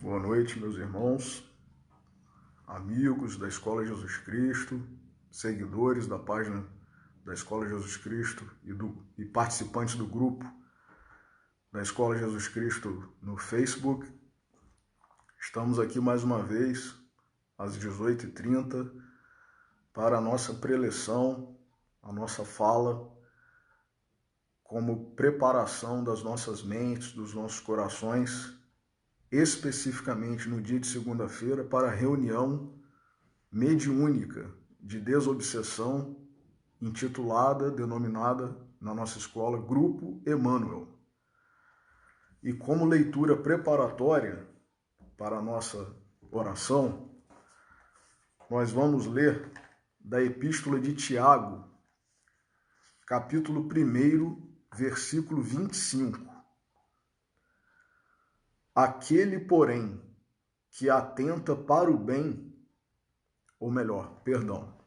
Boa noite, meus irmãos, amigos da Escola Jesus Cristo, seguidores da página da Escola Jesus Cristo e participantes do grupo da Escola Jesus Cristo no Facebook. Estamos aqui mais uma vez, às 18h30, para a nossa preleção, a nossa fala, como preparação das nossas mentes, dos nossos corações, especificamente no dia de segunda-feira, para a reunião mediúnica de desobsessão, denominada na nossa escola Grupo Emmanuel. E como leitura preparatória para a nossa oração, nós vamos ler da Epístola de Tiago, capítulo 1, versículo 25. Aquele, porém, que atenta para o bem, ou melhor, perdão,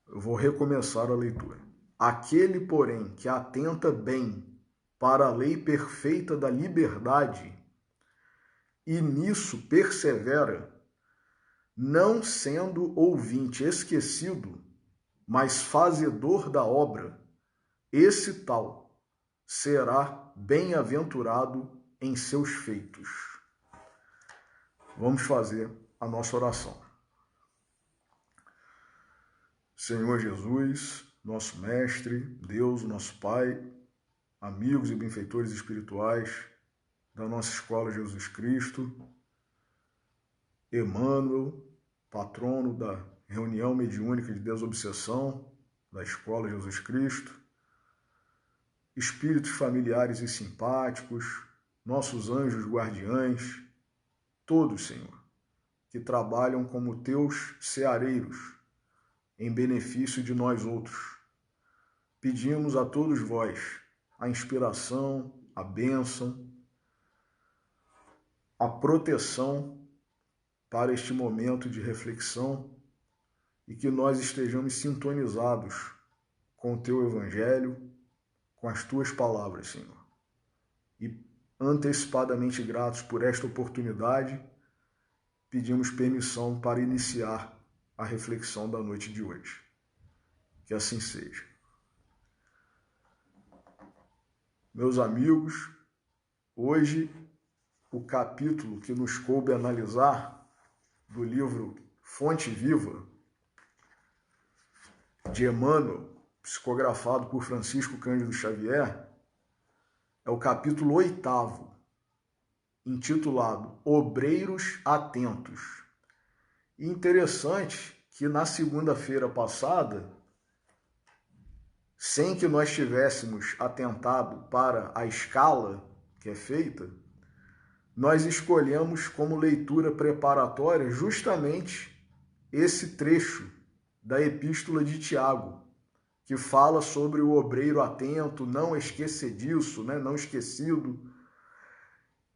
eu vou recomeçar a leitura. Aquele, porém, que atenta bem para a lei perfeita da liberdade e nisso persevera, não sendo ouvinte esquecido, mas fazedor da obra, esse tal será bem-aventurado em seus feitos. Vamos fazer a nossa oração. Senhor Jesus, nosso Mestre, Deus, nosso Pai, amigos e benfeitores espirituais da nossa Escola Jesus Cristo, Emmanuel, patrono da reunião mediúnica de desobsessão da Escola Jesus Cristo, espíritos familiares e simpáticos, nossos anjos guardiães, todos, Senhor, que trabalham como teus ceareiros em benefício de nós outros. Pedimos a todos vós a inspiração, a bênção, a proteção para este momento de reflexão e que nós estejamos sintonizados com o teu Evangelho, com as tuas palavras, Senhor. E antecipadamente gratos por esta oportunidade, pedimos permissão para iniciar a reflexão da noite de hoje. Que assim seja. Meus amigos, hoje o capítulo que nos coube analisar do livro Fonte Viva, de Emmanuel, psicografado por Francisco Cândido Xavier, é o capítulo 8º, intitulado Obreiros Atentos. E interessante que na segunda-feira passada, sem que nós tivéssemos atentado para a escala que é feita, nós escolhemos como leitura preparatória justamente esse trecho da Epístola de Tiago, que fala sobre o obreiro atento, não esquecediço, não esquecido,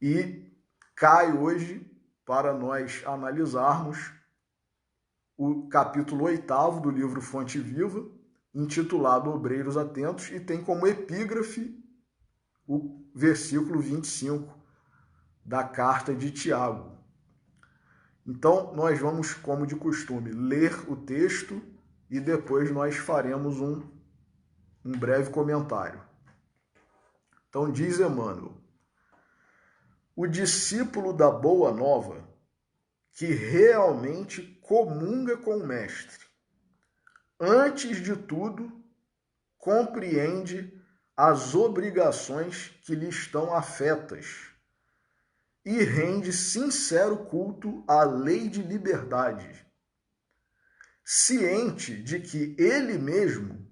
e cai hoje para nós analisarmos o capítulo 8º do livro Fonte Viva, intitulado Obreiros Atentos, e tem como epígrafe o versículo 25 da carta de Tiago. Então, nós vamos, como de costume, ler o texto e depois nós faremos um breve comentário. Então, diz Emmanuel: o discípulo da Boa Nova, que realmente comunga com o Mestre, antes de tudo, compreende as obrigações que lhe estão afetas e rende sincero culto à lei de liberdade, ciente de que ele mesmo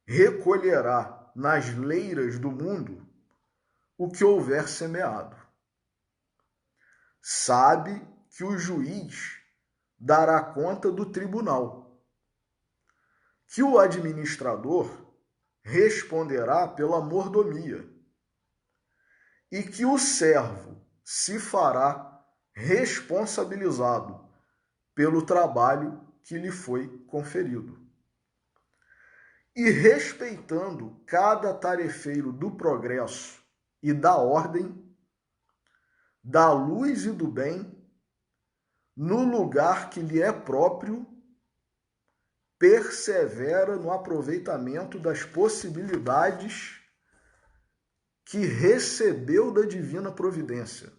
recolherá nas leiras do mundo o que houver semeado. Sabe que o juiz dará conta do tribunal, que o administrador responderá pela mordomia e que o servo se fará responsabilizado pelo trabalho que lhe foi conferido. E respeitando cada tarefeiro do progresso e da ordem, da luz e do bem, no lugar que lhe é próprio, persevera no aproveitamento das possibilidades que recebeu da divina providência,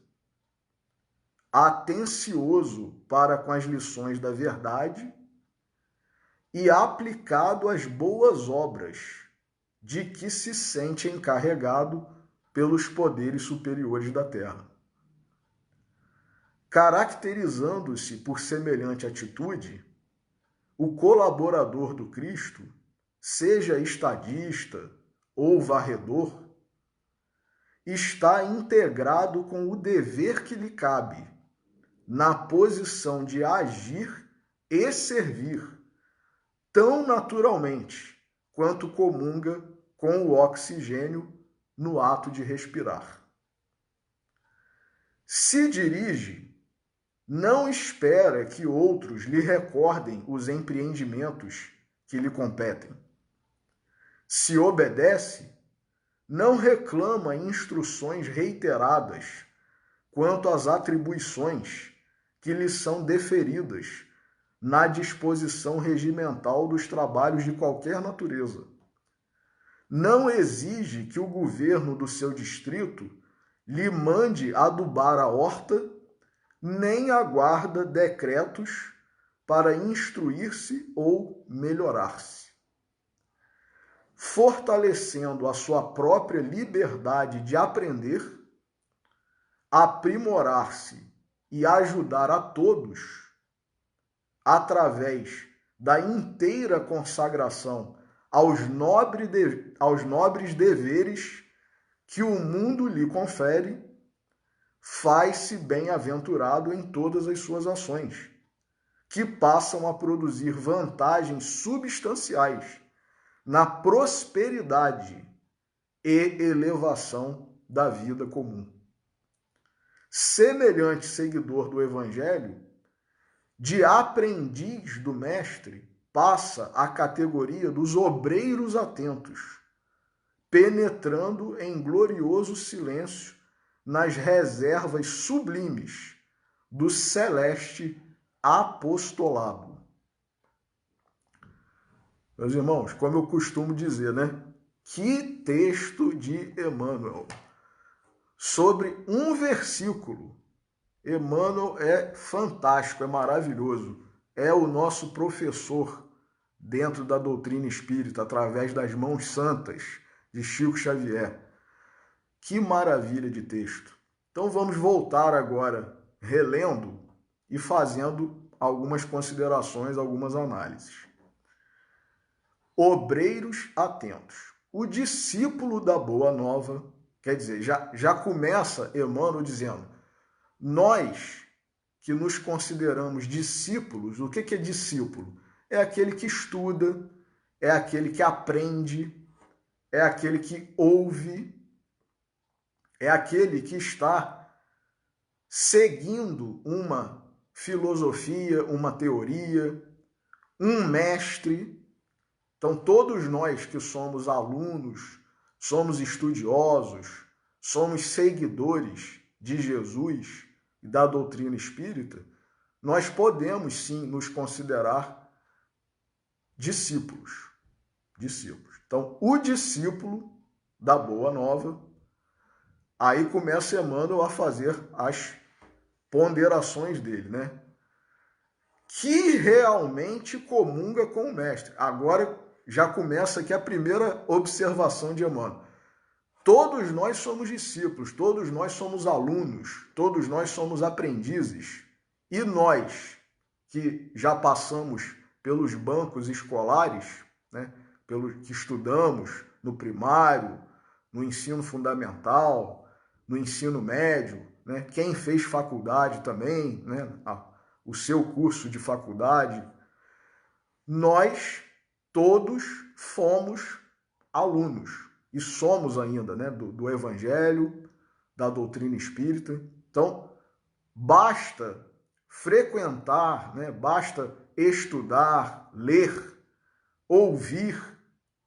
atencioso para com as lições da verdade e aplicado às boas obras de que se sente encarregado pelos poderes superiores da terra. Caracterizando-se por semelhante atitude, o colaborador do Cristo, seja estadista ou varredor, está integrado com o dever que lhe cabe, na posição de agir e servir, tão naturalmente quanto comunga com o oxigênio no ato de respirar. Se dirige, não espera que outros lhe recordem os empreendimentos que lhe competem. Se obedece, não reclama instruções reiteradas quanto às atribuições que lhe são deferidas na disposição regimental dos trabalhos de qualquer natureza. Não exige que o governo do seu distrito lhe mande adubar a horta, nem aguarda decretos para instruir-se ou melhorar-se. Fortalecendo a sua própria liberdade de aprender, aprimorar-se e ajudar a todos, através da inteira consagração aos nobres deveres que o mundo lhe confere, faz-se bem-aventurado em todas as suas ações, que passam a produzir vantagens substanciais na prosperidade e elevação da vida comum. Semelhante seguidor do Evangelho, de aprendiz do Mestre, passa à categoria dos obreiros atentos, penetrando em glorioso silêncio nas reservas sublimes do celeste apostolado. Meus irmãos, como eu costumo dizer, né? Que texto de Emmanuel! Sobre um versículo. Emmanuel é fantástico, é maravilhoso. É o nosso professor dentro da doutrina espírita, através das mãos santas de Chico Xavier. Que maravilha de texto! Então vamos voltar agora, relendo e fazendo algumas considerações, algumas análises. Obreiros atentos. O discípulo da Boa Nova, quer dizer, já começa Emmanuel dizendo, nós que nos consideramos discípulos, o que é discípulo? É aquele que estuda, é aquele que aprende, é aquele que ouve, é aquele que está seguindo uma filosofia, uma teoria, um mestre. Então, todos nós que somos alunos, somos estudiosos, somos seguidores de Jesus e da doutrina espírita, nós podemos sim nos considerar discípulos. Então, o discípulo da Boa Nova, aí começa Emmanuel a fazer as ponderações dele, né? Que realmente comunga com o mestre. Agora já começa aqui a primeira observação de Emmanuel. Todos nós somos discípulos, todos nós somos alunos, todos nós somos aprendizes. E nós, que já passamos pelos bancos escolares, né, que estudamos no primário, no ensino fundamental, no ensino médio, né, quem fez faculdade também, né, o seu curso de faculdade, nós todos fomos alunos e somos ainda, né, do Evangelho, da doutrina espírita. Então, basta frequentar, né, basta estudar, ler, ouvir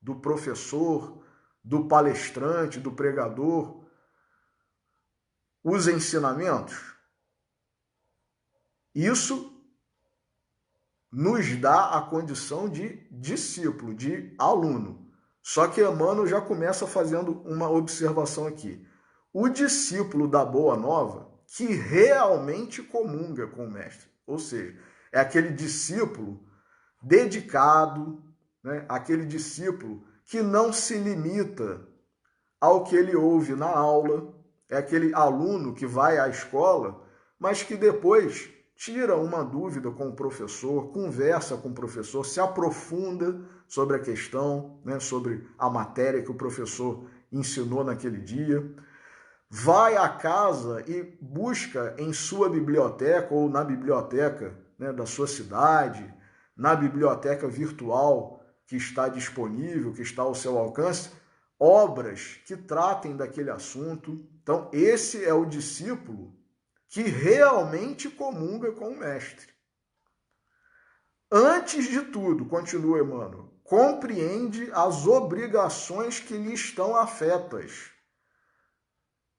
do professor, do palestrante, do pregador, os ensinamentos? Isso nos dá a condição de discípulo, de aluno. Só que Emmanuel já começa fazendo uma observação aqui. O discípulo da Boa Nova que realmente comunga com o mestre, ou seja, é aquele discípulo dedicado, né? Aquele discípulo que não se limita ao que ele ouve na aula, é aquele aluno que vai à escola, mas que depois tira uma dúvida com o professor, conversa com o professor, se aprofunda sobre a questão, né, sobre a matéria que o professor ensinou naquele dia, vai à casa e busca em sua biblioteca ou na biblioteca, né, da sua cidade, na biblioteca virtual que está disponível, que está ao seu alcance, obras que tratem daquele assunto. Então, esse é o discípulo que realmente comunga com o mestre. Antes de tudo, continua Emmanuel, compreende as obrigações que lhe estão afetas.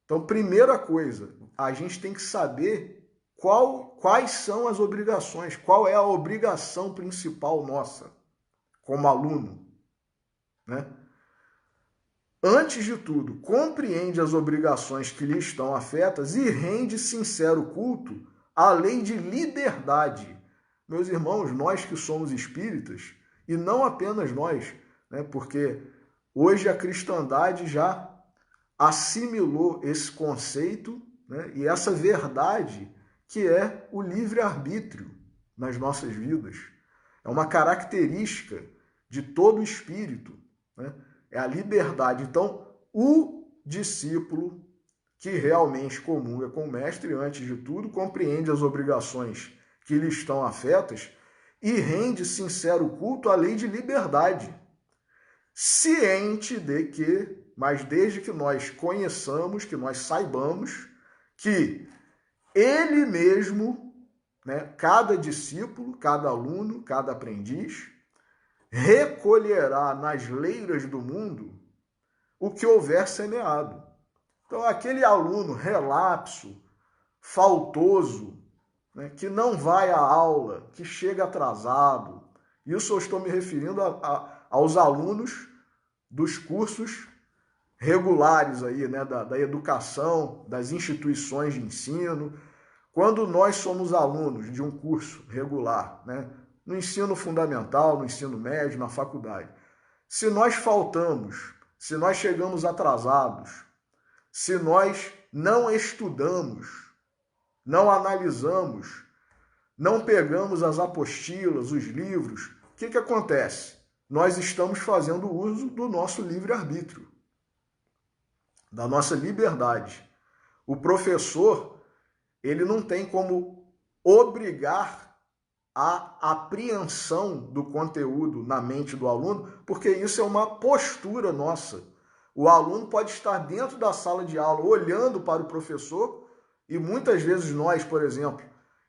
Então, primeira coisa, a gente tem que saber quais são as obrigações, qual é a obrigação principal nossa, como aluno, né? Antes de tudo, compreende as obrigações que lhe estão afetas e rende sincero culto à lei de liberdade. Meus irmãos, nós que somos espíritas, e não apenas nós, né? Porque hoje a cristandade já assimilou esse conceito, né, e essa verdade que é o livre-arbítrio nas nossas vidas. É uma característica de todo o espírito, né? É a liberdade. Então, o discípulo que realmente comunga com o mestre, antes de tudo, compreende as obrigações que lhe estão afetas e rende sincero culto à lei de liberdade, ciente de que, mas desde que nós conheçamos, que nós saibamos que ele mesmo, né, cada discípulo, cada aluno, cada aprendiz, recolherá nas leiras do mundo o que houver semeado. Então, aquele aluno relapso, faltoso, né, que não vai à aula, que chega atrasado, isso eu estou me referindo aos alunos dos cursos regulares aí, né, da educação, das instituições de ensino. Quando nós somos alunos de um curso regular, né, no ensino fundamental, no ensino médio, na faculdade, se nós faltamos, se nós chegamos atrasados, se nós não estudamos, não analisamos, não pegamos as apostilas, os livros, o que acontece? Nós estamos fazendo uso do nosso livre-arbítrio, da nossa liberdade. O professor, ele não tem como obrigar a apreensão do conteúdo na mente do aluno, porque isso é uma postura nossa. O aluno pode estar dentro da sala de aula olhando para o professor e muitas vezes nós, por exemplo,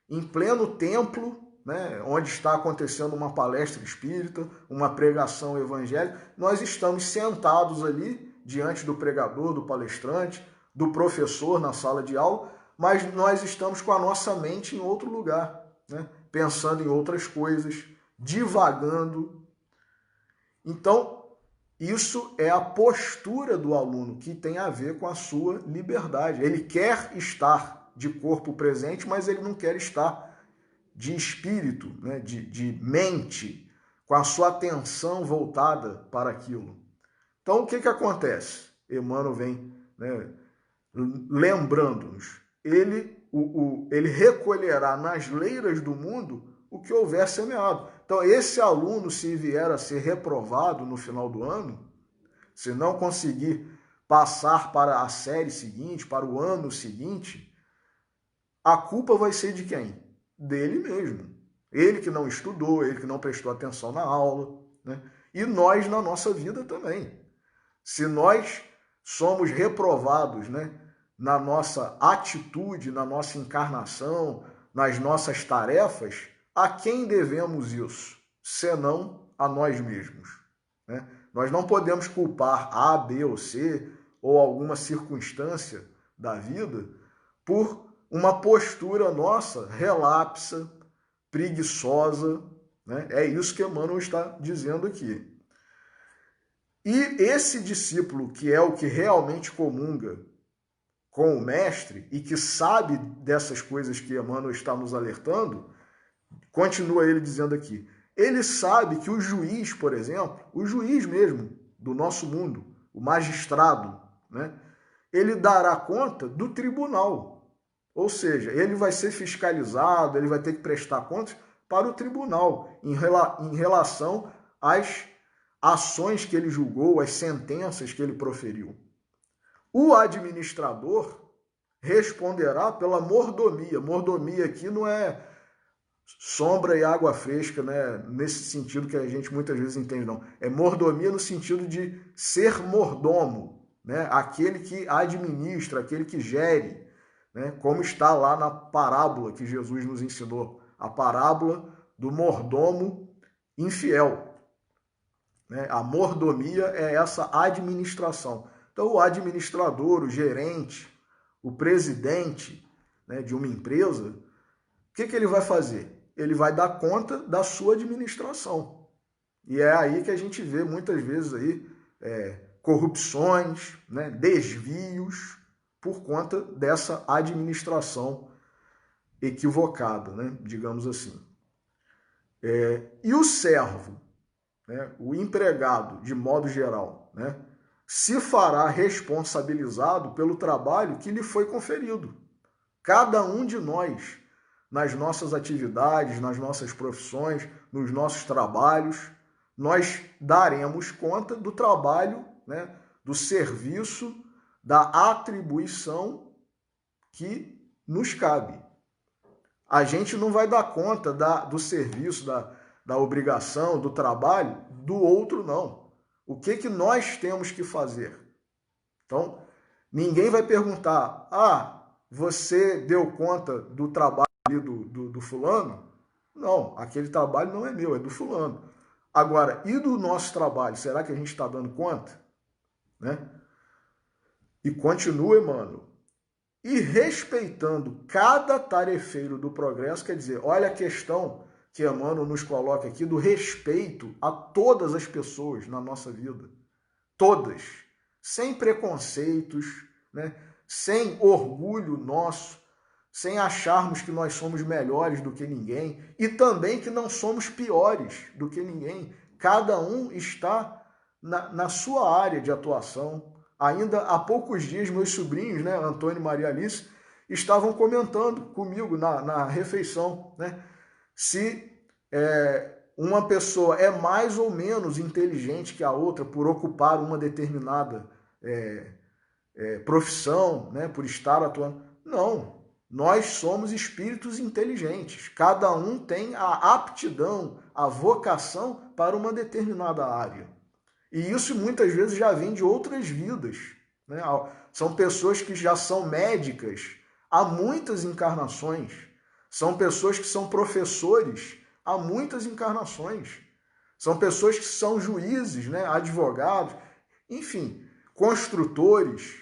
em pleno templo, né, onde está acontecendo uma palestra espírita, uma pregação evangélica, nós estamos sentados ali diante do pregador, do palestrante, do professor na sala de aula, mas nós estamos com a nossa mente em outro lugar, né, pensando em outras coisas, divagando. Então, isso é a postura do aluno que tem a ver com a sua liberdade. Ele quer estar de corpo presente, mas ele não quer estar de espírito, né, de mente, com a sua atenção voltada para aquilo. Então, o que acontece? Emmanuel vem, né, lembrando-nos. Ele recolherá nas leiras do mundo o que houver semeado. Então, esse aluno, se vier a ser reprovado no final do ano, se não conseguir passar para a série seguinte, para o ano seguinte, a culpa vai ser de quem? Dele mesmo. Ele que não estudou, ele que não prestou atenção na aula, né? E nós na nossa vida também. Se nós somos reprovados, né, na nossa atitude, na nossa encarnação, nas nossas tarefas, a quem devemos isso? Senão a nós mesmos, né? Nós não podemos culpar A, B ou C ou alguma circunstância da vida, por uma postura nossa relapsa, preguiçosa, né? É isso que Emmanuel está dizendo aqui. E esse discípulo, que é o que realmente comunga com o mestre e que sabe dessas coisas que Emmanuel está nos alertando, continua ele dizendo aqui, ele sabe que o juiz, por exemplo, o juiz mesmo do nosso mundo, o magistrado, né, ele dará conta do tribunal. Ou seja, ele vai ser fiscalizado, ele vai ter que prestar contas para o tribunal em relação às ações que ele julgou, às sentenças que ele proferiu. O administrador responderá pela mordomia. Mordomia aqui não é sombra e água fresca, né? Nesse sentido que a gente muitas vezes entende, não. É mordomia no sentido de ser mordomo, né? Aquele que administra, aquele que gere, né? Como está lá na parábola que Jesus nos ensinou, a parábola do mordomo infiel, né? A mordomia é essa administração. Então, o administrador, o gerente, o presidente, né, de uma empresa, o que ele vai fazer? Ele vai dar conta da sua administração. E é aí que a gente vê muitas vezes aí corrupções, né, desvios por conta dessa administração equivocada, né, digamos assim. E o servo, né, o empregado, de modo geral, né, se fará responsabilizado pelo trabalho que lhe foi conferido. Cada um de nós, nas nossas atividades, nas nossas profissões, nos nossos trabalhos, nós daremos conta do trabalho, né, do serviço, da atribuição que nos cabe. A gente não vai dar conta do serviço, da obrigação, do trabalho do outro, não. O que nós temos que fazer? Então, ninguém vai perguntar, você deu conta do trabalho ali do fulano? Não, aquele trabalho não é meu, é do fulano. Agora, e do nosso trabalho? Será que a gente está dando conta? Né? E continua, Emmanuel. E respeitando cada tarefeiro do progresso, quer dizer, olha a questão que Emmanuel nos coloca aqui do respeito a todas as pessoas na nossa vida. Todas. Sem preconceitos, né? Sem orgulho nosso, sem acharmos que nós somos melhores do que ninguém e também que não somos piores do que ninguém. Cada um está na sua área de atuação. Ainda há poucos dias, meus sobrinhos, né, Antônio e Maria Alice, estavam comentando comigo na refeição, né, se uma pessoa é mais ou menos inteligente que a outra por ocupar uma determinada profissão, né, por estar atuando. Não, nós somos espíritos inteligentes. Cada um tem a aptidão, a vocação para uma determinada área. E isso muitas vezes já vem de outras vidas, né? São pessoas que já são médicas há muitas encarnações. São pessoas que são professores há muitas encarnações. São pessoas que são juízes, né? Advogados, enfim, construtores.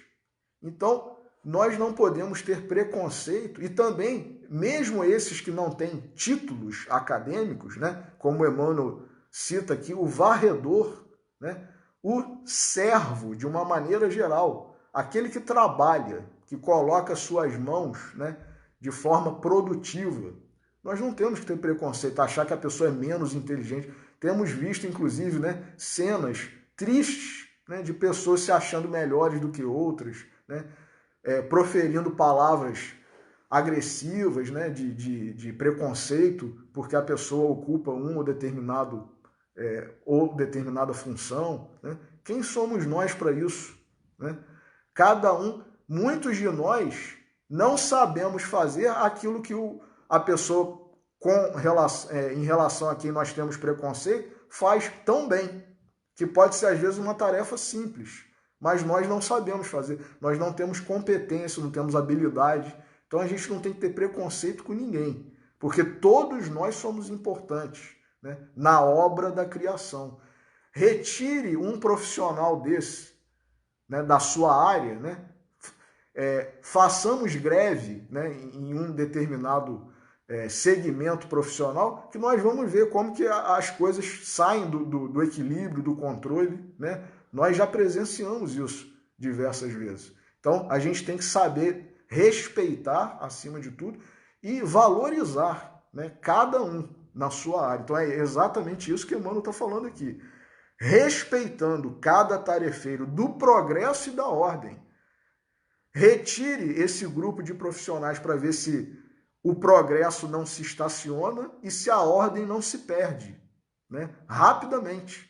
Então, nós não podemos ter preconceito e também, mesmo esses que não têm títulos acadêmicos, né? Como Emmanuel cita aqui, o varredor, né? O servo, de uma maneira geral, aquele que trabalha, que coloca suas mãos, né, de forma produtiva. Nós não temos que ter preconceito, achar que a pessoa é menos inteligente. Temos visto, inclusive, né, cenas tristes, né, de pessoas se achando melhores do que outras, né, proferindo palavras agressivas, né, de preconceito, porque a pessoa ocupa ou determinada função, né? Quem somos nós para isso? Né? Cada um, muitos de nós não sabemos fazer aquilo que a pessoa em relação a quem nós temos preconceito faz tão bem, que pode ser às vezes uma tarefa simples, mas nós não sabemos fazer, nós não temos competência, não temos habilidade, então a gente não tem que ter preconceito com ninguém, porque todos nós somos importantes, né, na obra da criação. Retire um profissional desse, né, da sua área, né, façamos greve, né, em um determinado segmento profissional, que nós vamos ver como que as coisas saem do equilíbrio, do controle, né? Nós já presenciamos isso diversas vezes. Então, a gente tem que saber respeitar, acima de tudo, e valorizar, né, cada um na sua área. Então, é exatamente isso que Emmanuel está falando aqui. Respeitando cada tarefeiro do progresso e da ordem. Retire esse grupo de profissionais para ver se o progresso não se estaciona e se a ordem não se perde, né, rapidamente.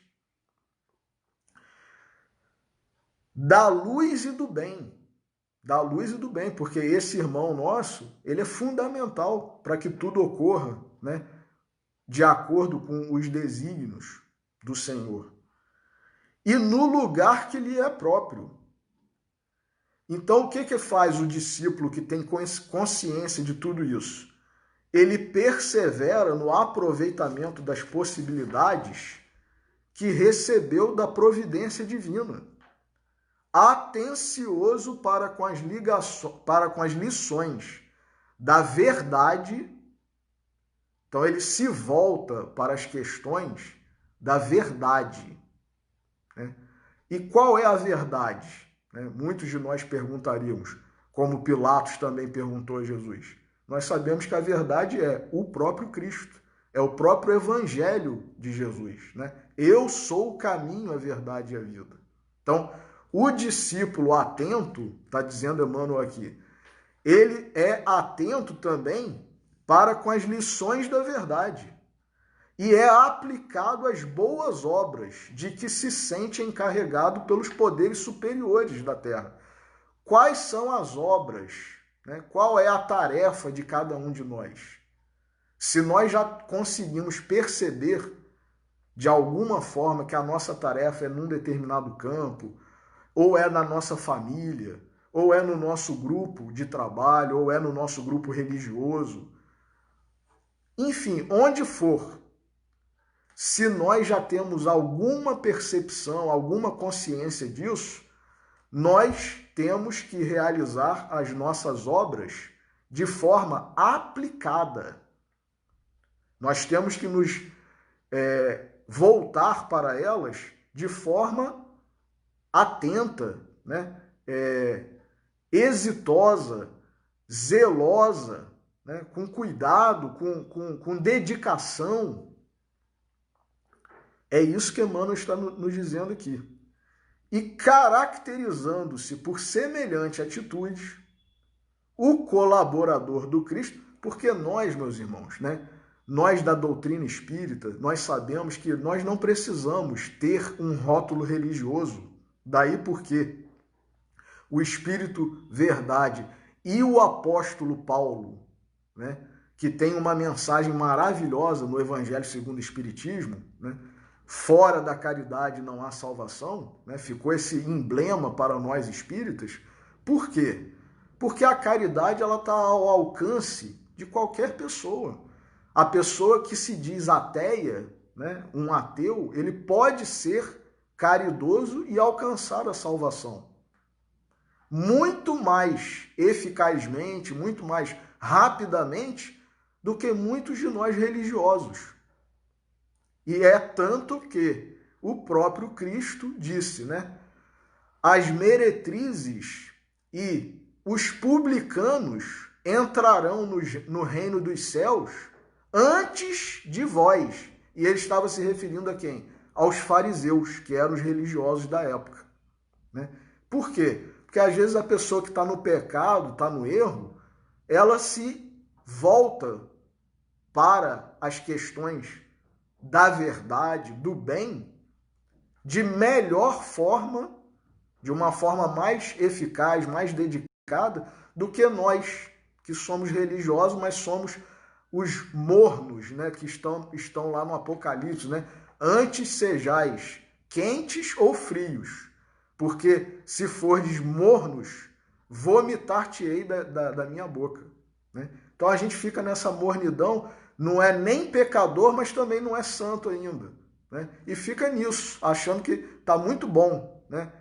Da luz e do bem. Da luz e do bem, porque esse irmão nosso, ele é fundamental para que tudo ocorra, né, de acordo com os desígnios do Senhor. E no lugar que lhe é próprio. Então, o que faz o discípulo que tem consciência de tudo isso? Ele persevera no aproveitamento das possibilidades que recebeu da providência divina, atencioso para com as lições da verdade. Então, ele se volta para as questões da verdade, né? E qual é a verdade? Muitos de nós perguntaríamos, como Pilatos também perguntou a Jesus. Nós sabemos que a verdade é o próprio Cristo, é o próprio Evangelho de Jesus, né? Eu sou o caminho, a verdade e a vida. Então, o discípulo atento, está dizendo Emmanuel aqui, ele é atento também para com as lições da verdade e é aplicado às boas obras de que se sente encarregado pelos poderes superiores da terra. Quais são as obras, né? Qual é a tarefa de cada um de nós? Se nós já conseguimos perceber de alguma forma que a nossa tarefa é num determinado campo, ou é na nossa família, ou é no nosso grupo de trabalho, ou é no nosso grupo religioso, enfim, onde for, se nós já temos alguma percepção, alguma consciência disso, nós temos que realizar as nossas obras de forma aplicada. Nós temos que nos voltar para elas de forma atenta, né? Exitosa, zelosa, né? Com cuidado, com dedicação. É isso que Emmanuel está nos dizendo aqui. E caracterizando-se por semelhante atitude, o colaborador do Cristo, porque nós, meus irmãos, né? Nós da doutrina espírita, nós sabemos que nós não precisamos ter um rótulo religioso. Daí porque o Espírito Verdade e o apóstolo Paulo, né? Que tem uma mensagem maravilhosa no Evangelho segundo o Espiritismo, né? Fora da caridade não há salvação, né? Ficou esse emblema para nós espíritas. Por quê? Porque a caridade ela está ao alcance de qualquer pessoa. A pessoa que se diz ateia, né? Um ateu, ele pode ser caridoso e alcançar a salvação. Muito mais eficazmente, muito mais rapidamente do que muitos de nós religiosos. E é tanto que o próprio Cristo disse, né? As meretrizes e os publicanos entrarão no reino dos céus antes de vós. E ele estava se referindo a quem? Aos fariseus, que eram os religiosos da época, né? Por quê? Porque às vezes a pessoa que está no pecado, está no erro, ela se volta para as questões da verdade, do bem, de melhor forma, de uma forma mais eficaz, mais dedicada, do que nós, que somos religiosos, mas somos os mornos, né, que estão lá no Apocalipse, né? Antes sejais quentes ou frios, porque se fordes mornos, vomitar-te-ei da minha boca, né? Então a gente fica nessa mornidão, não é nem pecador, mas também não é santo ainda, né? E fica nisso, achando que está muito bom, né?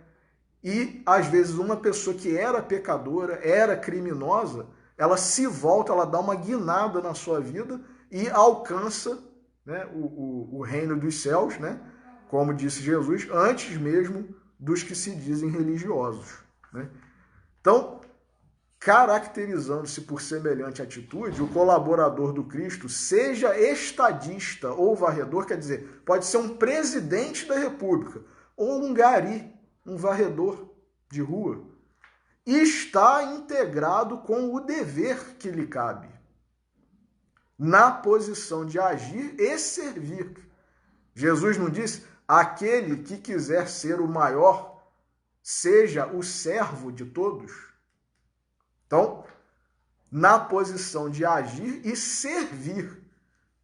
E, às vezes, uma pessoa que era pecadora, era criminosa, ela se volta, ela dá uma guinada na sua vida e alcança, né, o reino dos céus, né, como disse Jesus, antes mesmo dos que se dizem religiosos, né? Então, caracterizando-se por semelhante atitude, o colaborador do Cristo, seja estadista ou varredor, quer dizer, pode ser um presidente da República ou um gari, um varredor de rua, está integrado com o dever que lhe cabe, na posição de agir e servir. Jesus não disse: aquele que quiser ser o maior, seja o servo de todos? Então, na posição de agir e servir,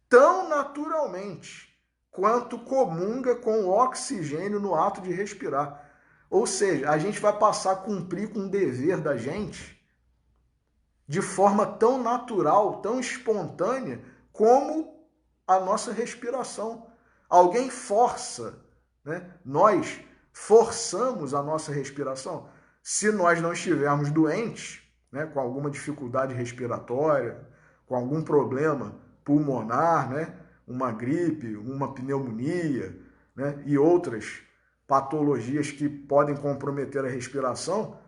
tão naturalmente quanto comunga com o oxigênio no ato de respirar. Ou seja, a gente vai passar a cumprir com o dever da gente de forma tão natural, tão espontânea, como a nossa respiração. Alguém força, né? Nós forçamos a nossa respiração. Se nós não estivermos doentes, né, com alguma dificuldade respiratória, com algum problema pulmonar, né, uma gripe, uma pneumonia, né, e outras patologias que podem comprometer a respiração,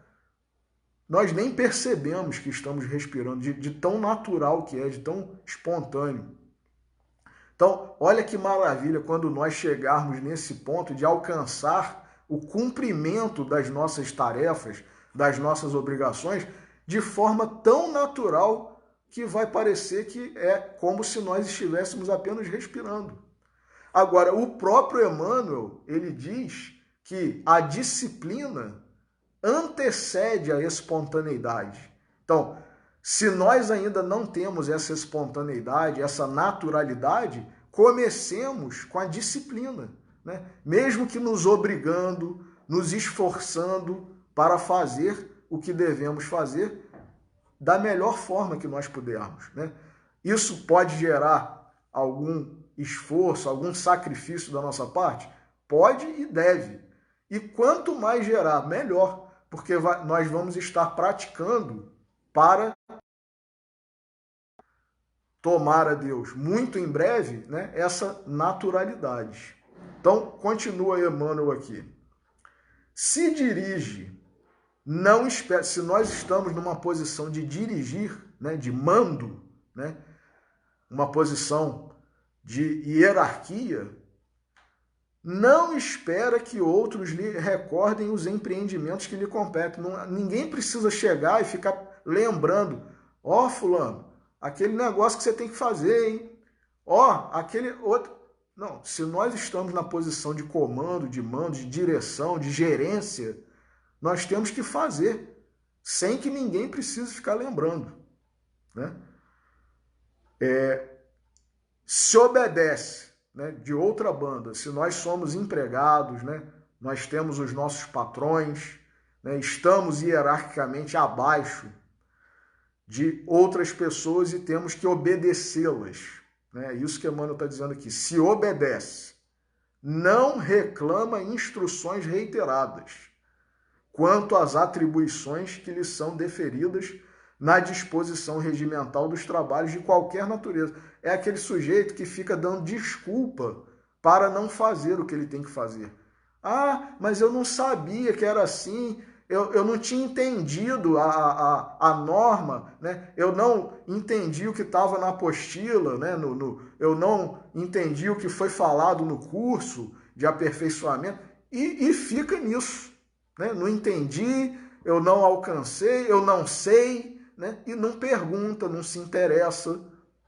nós nem percebemos que estamos respirando, de tão natural que é, de tão espontâneo. Então, olha que maravilha quando nós chegarmos nesse ponto de alcançar o cumprimento das nossas tarefas, das nossas obrigações, de forma tão natural que vai parecer que é como se nós estivéssemos apenas respirando. Agora, o próprio Emmanuel, ele diz que a disciplina antecede a espontaneidade. Então, se nós ainda não temos essa espontaneidade, essa naturalidade, comecemos com a disciplina, né? Mesmo que nos obrigando, nos esforçando para fazer o que devemos fazer da melhor forma que nós pudermos, né? Isso pode gerar algum esforço, algum sacrifício da nossa parte? Pode e deve. E quanto mais gerar, melhor, porque nós vamos estar praticando para tomar a Deus muito em breve, né, essa naturalidade. Então, continua Emmanuel aqui. Se dirige, não espera. Se nós estamos numa posição de dirigir, né, de mando, né, uma posição de hierarquia, não espera que outros lhe recordem os empreendimentos que lhe competem. Ninguém precisa chegar e ficar lembrando: ó, fulano, aquele negócio que você tem que fazer, hein? Ó, aquele outro. Não, se nós estamos na posição de comando, de mando, de direção, de gerência, nós temos que fazer, sem que ninguém precise ficar lembrando, né? Se obedece, né, de outra banda, se nós somos empregados, né, nós temos os nossos patrões, né, estamos hierarquicamente abaixo de outras pessoas e temos que obedecê-las. É isso que Emmanuel está dizendo aqui. Se obedece, não reclama instruções reiteradas quanto às atribuições que lhe são deferidas na disposição regimental dos trabalhos de qualquer natureza. É aquele sujeito que fica dando desculpa para não fazer o que ele tem que fazer. Ah, mas eu não sabia que era assim, eu não tinha entendido a norma, né? Eu não entendi o que estava na apostila, né? Eu não entendi o que foi falado no curso de aperfeiçoamento e fica nisso, né? Não entendi, eu não alcancei, eu não sei, né? E não pergunta, não se interessa,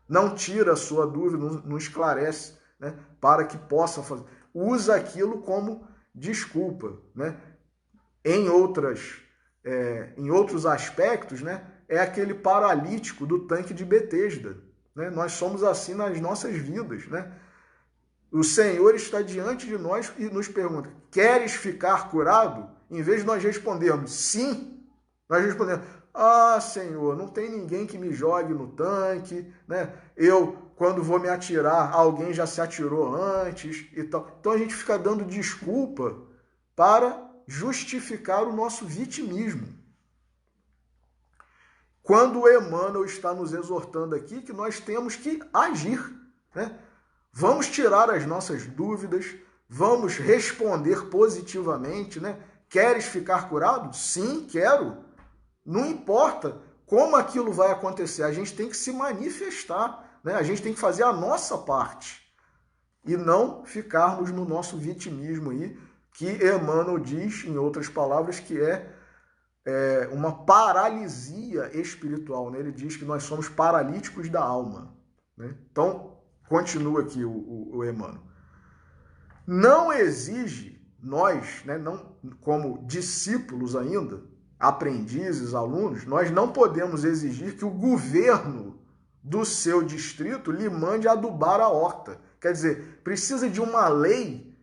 não tira a sua dúvida, não esclarece, né? Para que possa fazer. Usa aquilo como desculpa, né? Em outros aspectos, né? É aquele paralítico do tanque de Betesda, né? Nós somos assim nas nossas vidas, né? O Senhor está diante de nós e nos pergunta: queres ficar curado? Em vez de nós respondermos sim, nós respondemos: ah, Senhor, não tem ninguém que me jogue no tanque, né? Quando vou me atirar, alguém já se atirou antes e tal. Então a gente fica dando desculpa para justificar o nosso vitimismo. Quando o Emmanuel está nos exortando aqui que nós temos que agir, né? Vamos tirar as nossas dúvidas, vamos responder positivamente, né? Queres ficar curado? Sim, quero. Não importa como aquilo vai acontecer, a gente tem que se manifestar, né? A gente tem que fazer a nossa parte e não ficarmos no nosso vitimismo aí, que Emmanuel diz, em outras palavras, que é uma paralisia espiritual, né? Ele diz que nós somos paralíticos da alma, né? Então, continua aqui o Emmanuel. Não exige nós, né, não, como discípulos ainda, aprendizes, alunos, nós não podemos exigir que o governo do seu distrito lhe mande adubar a horta. Quer dizer, precisa de uma lei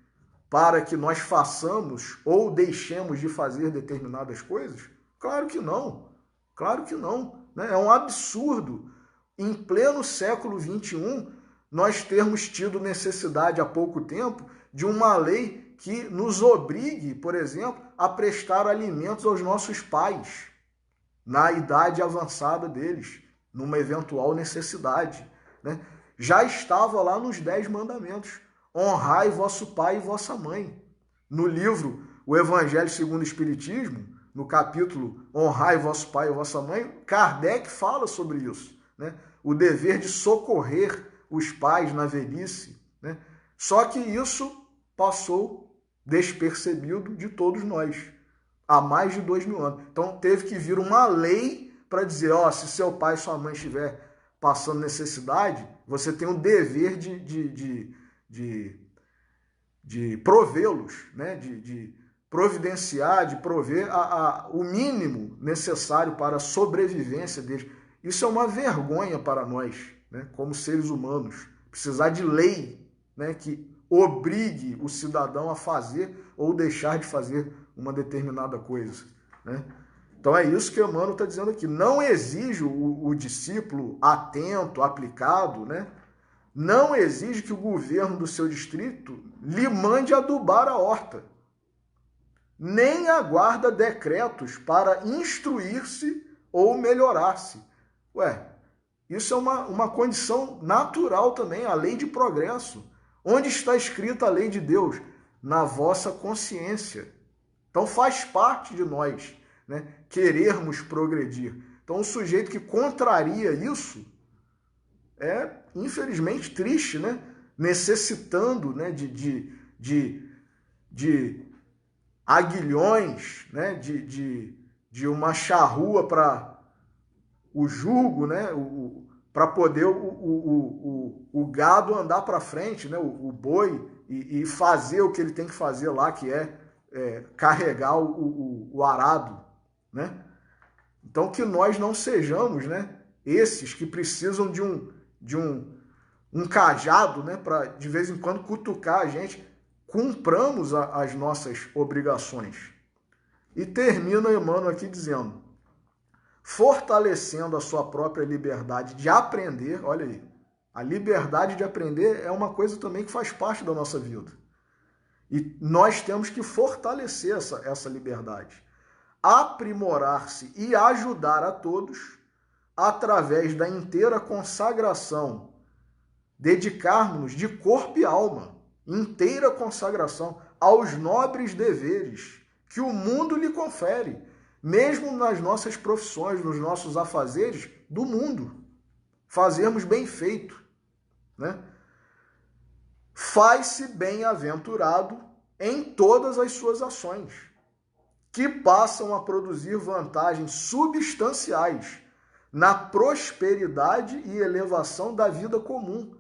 para que nós façamos ou deixemos de fazer determinadas coisas? Claro que não. Claro que não, né? É um absurdo, em pleno século XXI, nós termos tido necessidade há pouco tempo de uma lei que nos obrigue, por exemplo, a prestar alimentos aos nossos pais, na idade avançada deles, numa eventual necessidade, né? Já estava lá nos 10 mandamentos. Honrai vosso pai e vossa mãe. No livro O Evangelho segundo o Espiritismo, no capítulo Honrai vosso pai e vossa mãe, Kardec fala sobre isso, né? O dever de socorrer os pais na velhice, né? Só que isso passou despercebido de todos nós, há mais de 2000 anos. Então teve que vir uma lei para dizer, ó, se seu pai e sua mãe estiver passando necessidade, você tem o dever de provê-los, né? de providenciar, de prover o mínimo necessário para a sobrevivência deles. Isso é uma vergonha para nós, né, como seres humanos, precisar de lei, né, que obrigue o cidadão a fazer ou deixar de fazer uma determinada coisa, né? Então é isso que Emmanuel está dizendo aqui. Não exige o discípulo atento, aplicado, né? Não exige que o governo do seu distrito lhe mande adubar a horta, nem aguarda decretos para instruir-se ou melhorar-se. Ué, isso é uma condição natural também, a lei de progresso. Onde está escrita a lei de Deus? Na vossa consciência. Então faz parte de nós, né, querermos progredir. Então o sujeito que contraria isso é, infelizmente, triste, né? Necessitando, né, de aguilhões, né, de uma charrua para o jugo, né, para poder o gado andar para frente, né, o boi, e fazer o que ele tem que fazer lá, que é carregar o arado, né? Então que nós não sejamos, né, esses que precisam de um cajado, né, para de vez em quando cutucar a gente. Cumpramos as nossas obrigações. E termina Emmanuel aqui dizendo, fortalecendo a sua própria liberdade de aprender, olha aí, a liberdade de aprender é uma coisa também que faz parte da nossa vida. E nós temos que fortalecer essa liberdade, aprimorar-se e ajudar a todos através da inteira consagração, dedicarmos-nos de corpo e alma, inteira consagração aos nobres deveres que o mundo lhe confere, mesmo nas nossas profissões, nos nossos afazeres do mundo, fazermos bem feito, né? Faz-se bem-aventurado em todas as suas ações, que passam a produzir vantagens substanciais na prosperidade e elevação da vida comum.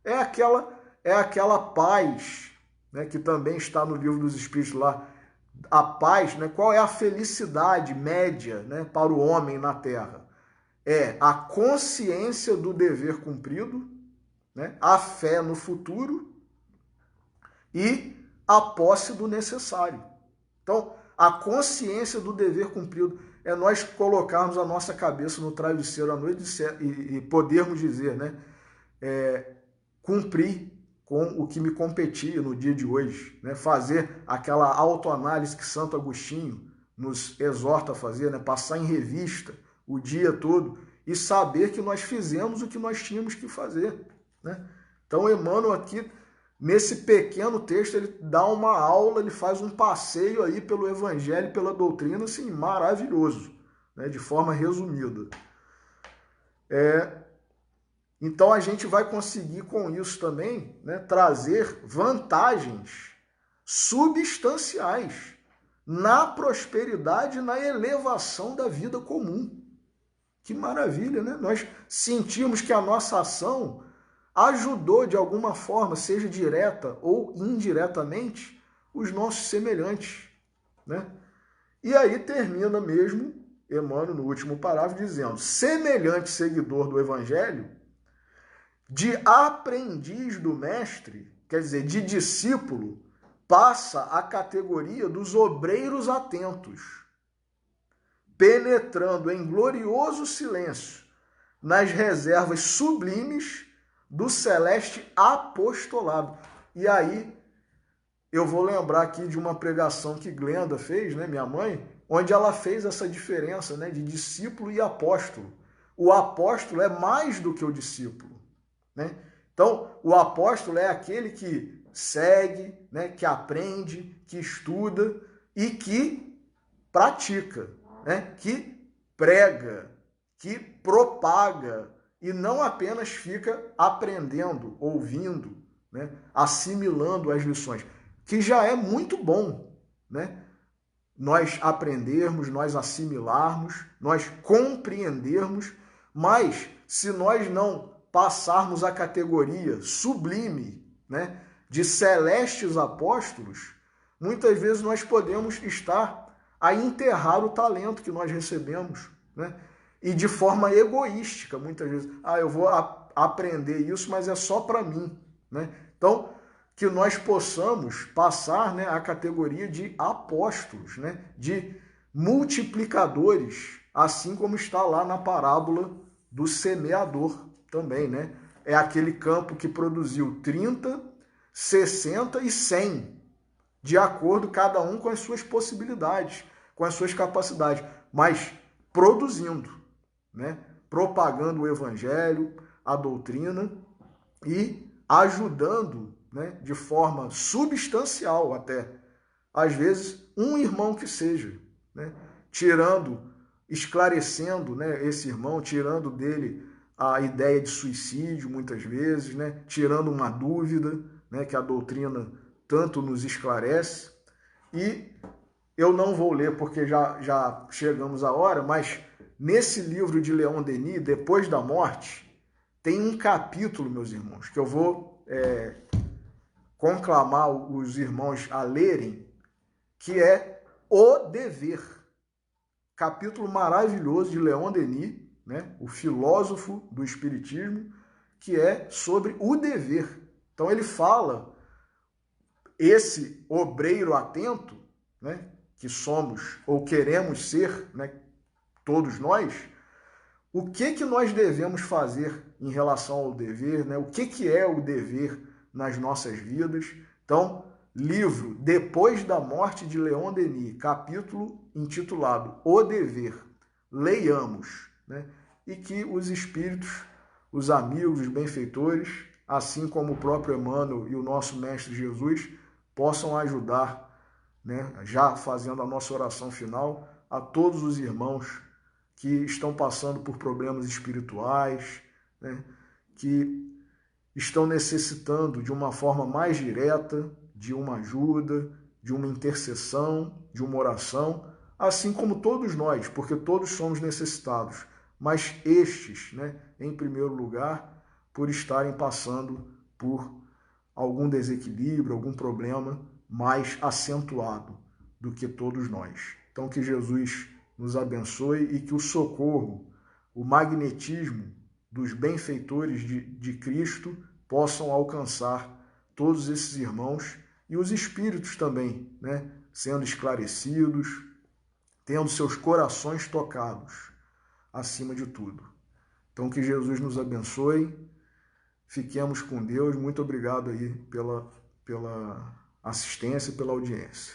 É aquela paz, né, que também está no Livro dos Espíritos lá, a paz, né? Qual é a felicidade média, né, para o homem na Terra? É a consciência do dever cumprido, né, a fé no futuro e a posse do necessário. Então, a consciência do dever cumprido é nós colocarmos a nossa cabeça no travesseiro à noite e podermos dizer, né, cumpri com o que me competia no dia de hoje, né? Fazer aquela autoanálise que Santo Agostinho nos exorta a fazer, né? Passar em revista o dia todo e saber que nós fizemos o que nós tínhamos que fazer, né? Então, Emmanuel aqui, nesse pequeno texto, ele dá uma aula, ele faz um passeio aí pelo Evangelho, pela doutrina, assim, maravilhoso, né? De forma resumida. Então, a gente vai conseguir com isso também, né, trazer vantagens substanciais na prosperidade e na elevação da vida comum. Que maravilha, né? Nós sentimos que a nossa ação ajudou de alguma forma, seja direta ou indiretamente, os nossos semelhantes, né? E aí termina mesmo Emmanuel no último parágrafo dizendo: semelhante seguidor do Evangelho, de aprendiz do mestre, quer dizer, de discípulo, passa a categoria dos obreiros atentos, penetrando em glorioso silêncio nas reservas sublimes do celeste apostolado. E aí eu vou lembrar aqui de uma pregação que Glenda fez, né, minha mãe, onde ela fez essa diferença, né, de discípulo e apóstolo. O apóstolo é mais do que o discípulo, né? Então, o apóstolo é aquele que segue, né, que aprende, que estuda e que pratica, né, que prega, que propaga e não apenas fica aprendendo, ouvindo, né, assimilando as lições, que já é muito bom, né? Nós aprendermos, nós assimilarmos, nós compreendermos, mas se nós não passarmos a categoria sublime, né, de celestes apóstolos, muitas vezes nós podemos estar a enterrar o talento que nós recebemos, né? E de forma egoística, muitas vezes. Eu vou aprender isso, mas é só para mim, né? Então, que nós possamos passar, né, a categoria de apóstolos, né, de multiplicadores, assim como está lá na parábola do semeador também, né? É aquele campo que produziu 30, 60 e 100, de acordo cada um com as suas possibilidades, com as suas capacidades, mas produzindo, né? Propagando o evangelho, a doutrina e ajudando, né, de forma substancial até, às vezes, um irmão que seja, né? Tirando, esclarecendo, né, esse irmão, tirando dele a ideia de suicídio, muitas vezes, né? Tirando uma dúvida, né, que a doutrina tanto nos esclarece. E eu não vou ler porque já chegamos à hora, mas nesse livro de Leon Denis, Depois da Morte, tem um capítulo, meus irmãos, que eu vou conclamar os irmãos a lerem, que é O Dever. Capítulo maravilhoso de Leon Denis, né, o filósofo do Espiritismo, que é sobre o dever. Então ele fala, esse obreiro atento, né, que somos ou queremos ser, né, todos nós, o que nós devemos fazer em relação ao dever, né? O que é o dever nas nossas vidas. Então, livro Depois da Morte de Leon Denis, capítulo intitulado O Dever. Leiamos, né? E que os espíritos, os amigos, os benfeitores, assim como o próprio Emmanuel e o nosso Mestre Jesus, possam ajudar, né? Já fazendo a nossa oração final, a todos os irmãos que estão passando por problemas espirituais, né, que estão necessitando de uma forma mais direta, de uma ajuda, de uma intercessão, de uma oração, assim como todos nós, porque todos somos necessitados, mas estes, né, em primeiro lugar, por estarem passando por algum desequilíbrio, algum problema mais acentuado do que todos nós. Então, que Jesus nos abençoe e que o socorro, o magnetismo dos benfeitores de Cristo possam alcançar todos esses irmãos e os espíritos também, né, sendo esclarecidos, tendo seus corações tocados, acima de tudo. Então, que Jesus nos abençoe, Fiquemos com Deus. Muito obrigado aí pela assistência e pela audiência.